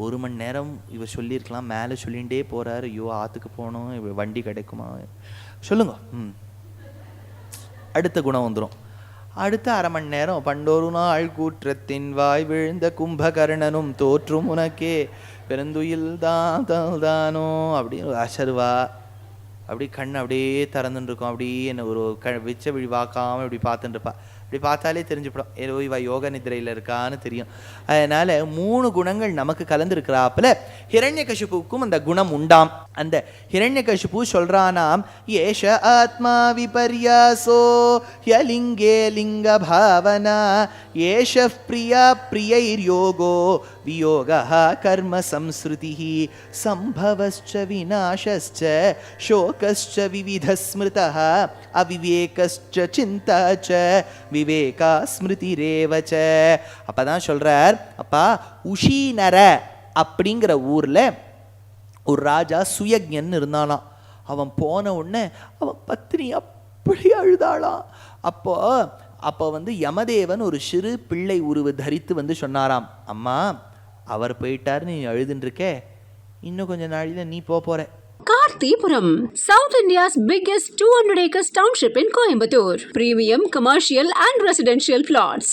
1 மணி நேரம் இவர் சொல்லியிருக்கலாம், மேலே சொல்லிகிட்டே போகிறார். ஐயோ ஆற்றுக்கு போகணும், வண்டி கிடைக்குமா, சொல்லுங்க. அடுத்த குணம் வந்துடும். அடுத்த 1/2 மணி நேரம், பண்டொரு நாள் கூற்றத்தின் வாய் விழுந்த கும்பகர்ணனும் தோற்றும் உனக்கே பெருந்துயில் தானோ அப்படின்னு அசர்வா அப்படி கண் அப்படியே திறந்துட்டு இருக்கும். அப்படியே என்ன ஒரு விச்ச விழி வாக்காமல் இப்படி பார்த்துட்டு இருப்பா. இப்படி பார்த்தாலே தெரிஞ்சுப்படும் ஏதோ இவ யோக நிதிரையில் இருக்கான்னு தெரியும். அதனால் 3 குணங்கள் நமக்கு கலந்துருக்கிறாப்புல ஹிரண்யகசிபுவுக்கும் அந்த குணம் உண்டாம். அந்த ஹிரண்யகசிபு சொல்கிறானாம், ஏஷ ஆத்மா விபர்யாசோ யலிங்கே லிங்க பாவனா ஏஷ பிரியா பிரியைர்யோகோ வியோகா கர்ம சம்ஸ்ருதிஹி சம்பவஸ்ச விநாசஸ்ச சோகஸ்ச விவித ஸ்மிருதஹ அவிவேகஸ்ச சிந்தாச்ச விவேகா ஸ்மிருதிரேவச்ச. அப்பதான் சொல்றார், அப்பா உஷீனர அப்படிங்கிற ஊரில் ஒரு ராஜா சுயஜ்ஞன் இருந்தானாம். அவன் போன உடனே அவன் பத்னி அப்படி அழுதாளாம். அப்போ யமதேவன் ஒரு சிறு பிள்ளை உருவு தரித்து சொன்னாராம், அம்மா அவர் போயிட்டார், நீ அழுதுன்றிருக்கே, இன்னும் கொஞ்ச நாளில் நீ போற. Karthipuram, South India's biggest 200 acres township in Coimbatore. Premium commercial and residential plots.